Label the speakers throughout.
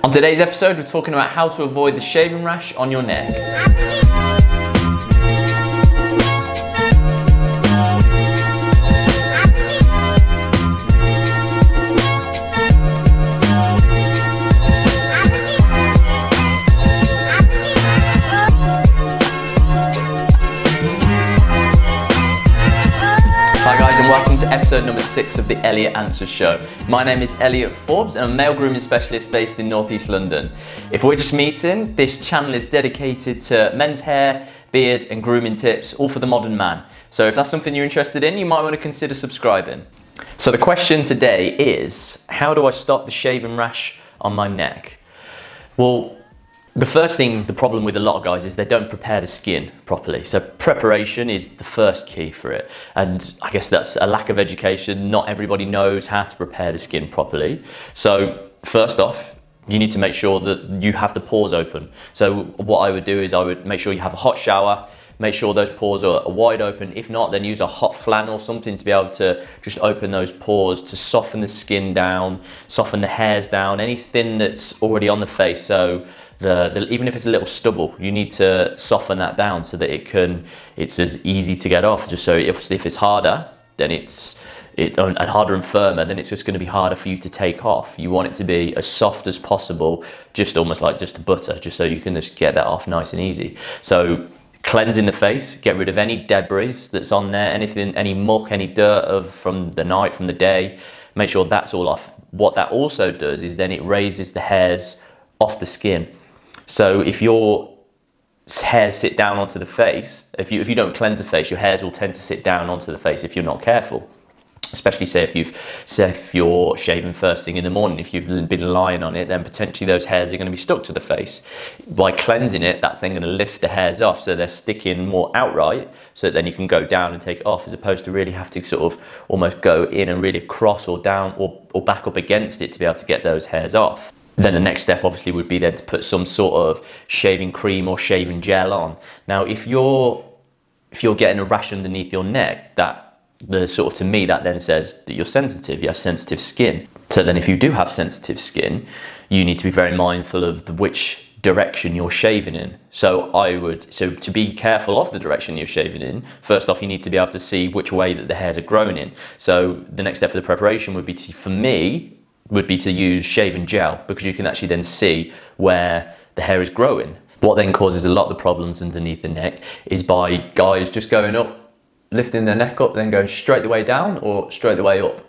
Speaker 1: On today's episode, we're talking about how to avoid the shaving rash on your neck. Hi guys, and welcome to episode number 6 of the Elliot Answers show. My name is Elliot Forbes and I'm a male grooming specialist based in North East London. If we're just meeting, this channel is dedicated to men's hair, beard and grooming tips, all for the modern man. So if that's something you're interested in, you might want to consider subscribing. So the question today is, how do I stop the shaving rash on my neck? Well, the first thing, the problem with a lot of guys is they don't prepare the skin properly. So preparation is the first key for it. And I guess that's a lack of education. Not everybody knows how to prepare the skin properly. So first off, you need to make sure that you have the pores open. So what I would do is I would make sure you have a hot shower, make sure those pores are wide open. If not, then use a hot flannel or something to be able to just open those pores to soften the skin down, soften the hairs down, anything that's already on the face. So even if it's a little stubble, you need to soften that down so that it's as easy to get off. Just so if it's harder, then and harder and firmer, then it's just going to be harder for you to take off. You want it to be as soft as possible, just almost like just butter, just so you can just get that off nice and easy. So cleansing the face, get rid of any debris that's on there, anything, any muck, any dirt from the night, from the day, make sure that's all off. What that also does is then it raises the hairs off the skin. So if your hairs sit down onto the face, if you don't cleanse the face, your hairs will tend to sit down onto the face if you're not careful. Especially say if you're shaving first thing in the morning, if you've been lying on it, then potentially those hairs are going to be stuck to the face. By cleansing it, that's then going to lift the hairs off, so they're sticking more outright, so that then you can go down and take it off, as opposed to really have to sort of almost go in and really cross or down or back up against it to be able to get those hairs off. Then the next step obviously would be then to put some sort of shaving cream or shaving gel on. Now, if you're getting a rash underneath your neck, to me that then says that you're sensitive, you have sensitive skin. So then if you do have sensitive skin, you need to be very mindful of which direction you're shaving in. So to be careful of the direction you're shaving in, first off you need to be able to see which way that the hairs are growing in. So the next step for the preparation would be to use shaving gel, because you can actually then see where the hair is growing. What then causes a lot of the problems underneath the neck is by guys just going up, lifting their neck up, then going straight the way down or straight the way up.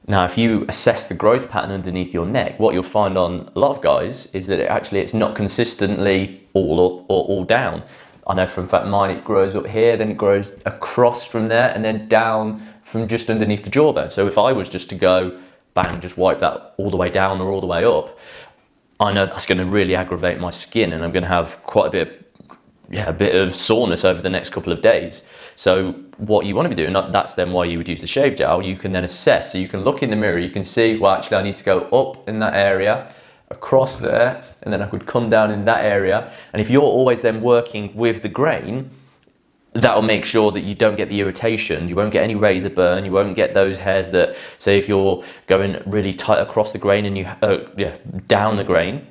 Speaker 1: Now, if you assess the growth pattern underneath your neck, what you'll find on a lot of guys is that it's not consistently all up or all down. I know for a fact mine, it grows up here, then it grows across from there, and then down from just underneath the jawbone. So if I was just to go bang, just wipe that all the way down or all the way up, I know that's going to really aggravate my skin, and I'm going to have quite a bit of soreness over the next couple of days. So what you want to be doing, that's then why you would use the shave gel. You can then assess, so you can look in the mirror, you can see, well, actually I need to go up in that area, across there, and then I could come down in that area. And if you're always then working with the grain, that'll make sure that you don't get the irritation, you won't get any razor burn, you won't get those hairs that, say if you're going really tight across the grain and down the grain,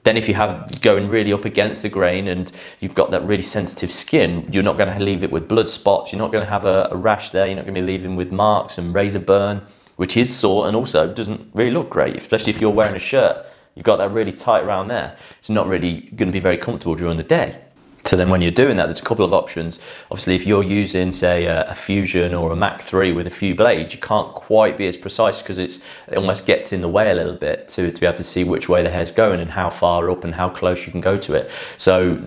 Speaker 1: then if you have going really up against the grain and you've got that really sensitive skin, you're not going to leave it with blood spots, you're not going to have a rash there, you're not going to be leaving with marks and razor burn, which is sore and also doesn't really look great, especially if you're wearing a shirt. You've got that really tight around there. It's not really going to be very comfortable during the day. So then when you're doing that, there's a couple of options. Obviously, if you're using, say, a Fusion or a Mach 3 with a few blades, you can't quite be as precise because it almost gets in the way a little bit to be able to see which way the hair's going and how far up and how close you can go to it. So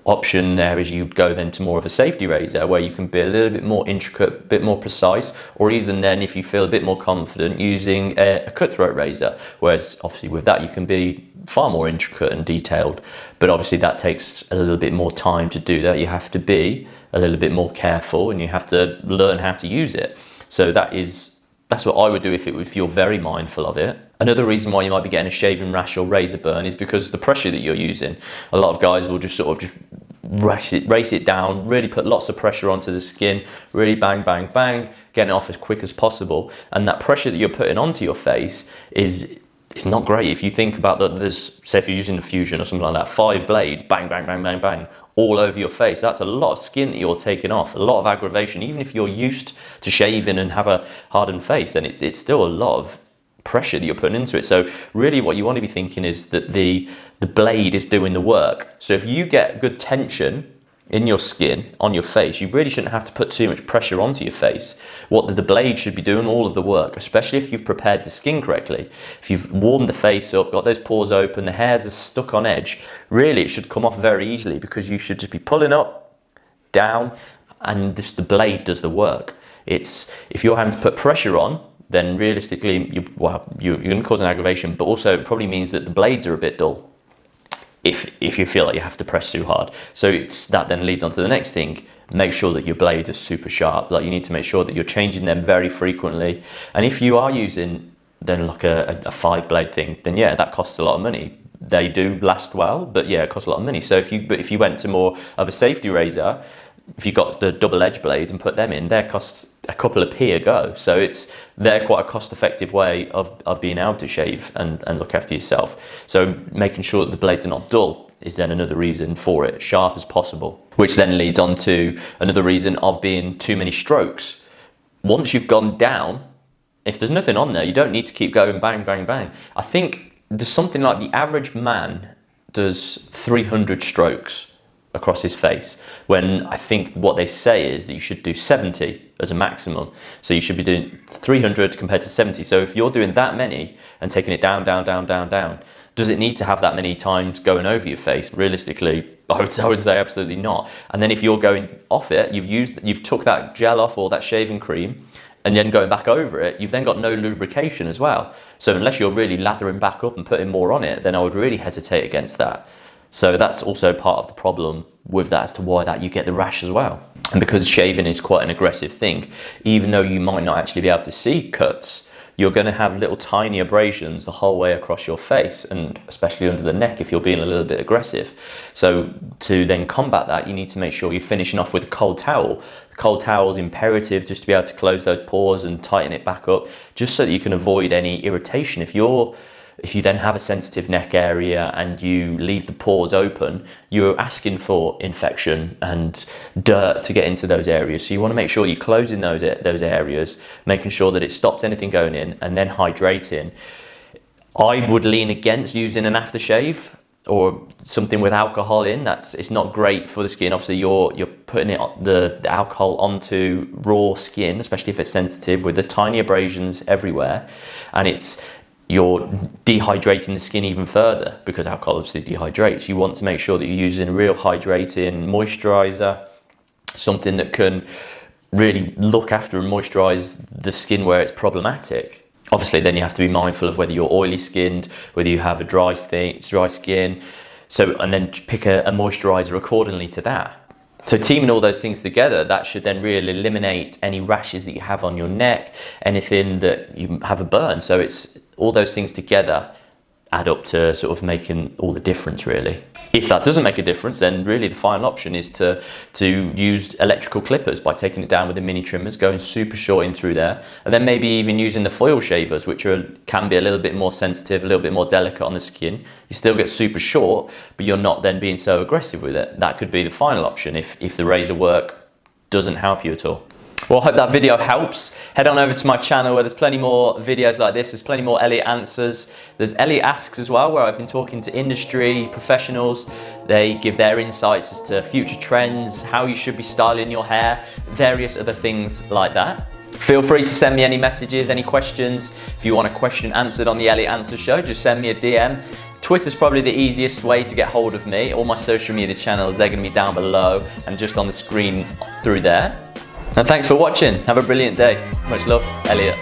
Speaker 1: option there is you go then to more of a safety razor where you can be a little bit more intricate, a bit more precise, or even then if you feel a bit more confident using a cutthroat razor, whereas obviously with that you can be far more intricate and detailed, but obviously that takes a little bit more time to do that. You have to be a little bit more careful and you have to learn how to use it. So that's what I would do if you're very mindful of it. Another reason why you might be getting a shaving rash or razor burn is because the pressure that you're using. A lot of guys will just sort of race it down, really put lots of pressure onto the skin, really bang, bang, bang, getting it off as quick as possible. And that pressure that you're putting onto your face is it's not great. If you think about that, there's, say if you're using a Fusion or something like that, 5 blades, bang, bang, bang, bang, bang, all over your face. That's a lot of skin that you're taking off, a lot of aggravation. Even if you're used to shaving and have a hardened face, then it's still a lot of pressure that you're putting into it. So really what you want to be thinking is that the blade is doing the work. So if you get good tension in your skin, on your face, you really shouldn't have to put too much pressure onto your face. What the blade should be doing all of the work, especially if you've prepared the skin correctly. If you've warmed the face up, got those pores open, the hairs are stuck on edge, really it should come off very easily, because you should just be pulling up, down, and just the blade does the work. If you're having to put pressure on, then realistically you're going to cause an aggravation, but also it probably means that the blades are a bit dull. If you feel like you have to press too hard. So that then leads on to the next thing. Make sure that your blades are super sharp. Like, you need to make sure that you're changing them very frequently. And if you are using then like a 5 blade thing, then yeah, that costs a lot of money. They do last well, but yeah, it costs a lot of money. So if you went to more of a safety razor, if you got the double edge blades and put them in, they cost a couple of p a go. So they're quite a cost-effective way of being able to shave and look after yourself. So making sure that the blades are not dull is then another reason for it, sharp as possible. Which then leads on to another reason of being too many strokes. Once you've gone down, if there's nothing on there, you don't need to keep going bang, bang, bang. I think there's something like the average man does 300 strokes across his face, when I think what they say is that you should do 70 as a maximum. So you should be doing 300 compared to 70. So if you're doing that many and taking it down, down, down, down, down, does it need to have that many times going over your face? Realistically, I would say absolutely not. And then if you're going off it, you've took that gel off or that shaving cream, and then going back over it, you've then got no lubrication as well. So unless you're really lathering back up and putting more on it, then I would really hesitate against that. So that's also part of the problem with that, as to why that you get the rash as well. And because shaving is quite an aggressive thing, even though you might not actually be able to see cuts, you're going to have little tiny abrasions the whole way across your face, and especially under the neck if you're being a little bit aggressive. So to then combat that, you need to make sure you're finishing off with a cold towel. The cold towel is imperative just to be able to close those pores and tighten it back up, just so that you can avoid any irritation. If you then have a sensitive neck area and you leave the pores open, you're asking for infection and dirt to get into those areas. So you want to make sure you're closing those areas, making sure that it stops anything going in, and then hydrating. I would lean against using an aftershave or something with alcohol in. It's not great for the skin. Obviously you're putting the alcohol onto raw skin, especially if it's sensitive, with the tiny abrasions everywhere, and you're dehydrating the skin even further, because alcohol obviously dehydrates. You want to make sure that you're using a real hydrating moisturizer, something that can really look after and moisturize the skin where it's problematic. Obviously then you have to be mindful of whether you're oily skinned, whether you have a dry skin, and then pick a moisturizer accordingly to that. So teaming all those things together, that should then really eliminate any rashes that you have on your neck, anything that you have a burn. So it's all those things together add up to sort of making all the difference, really. If that doesn't make a difference, then really the final option is to use electrical clippers by taking it down with the mini trimmers, going super short in through there, and then maybe even using the foil shavers, which can be a little bit more sensitive, a little bit more delicate on the skin. You still get super short, but you're not then being so aggressive with it. That could be the final option if the razor work doesn't help you at all. Well, I hope that video helps. Head on over to my channel where there's plenty more videos like this. There's plenty more Elliot Answers. There's Elliot Asks as well, where I've been talking to industry professionals. They give their insights as to future trends, how you should be styling your hair, various other things like that. Feel free to send me any messages, any questions. If you want a question answered on the Elliot Answers show, just send me a DM. Twitter's probably the easiest way to get hold of me. All my social media channels, they're going to be down below and just on the screen through there. And thanks for watching. Have a brilliant day. Much love, Elliot.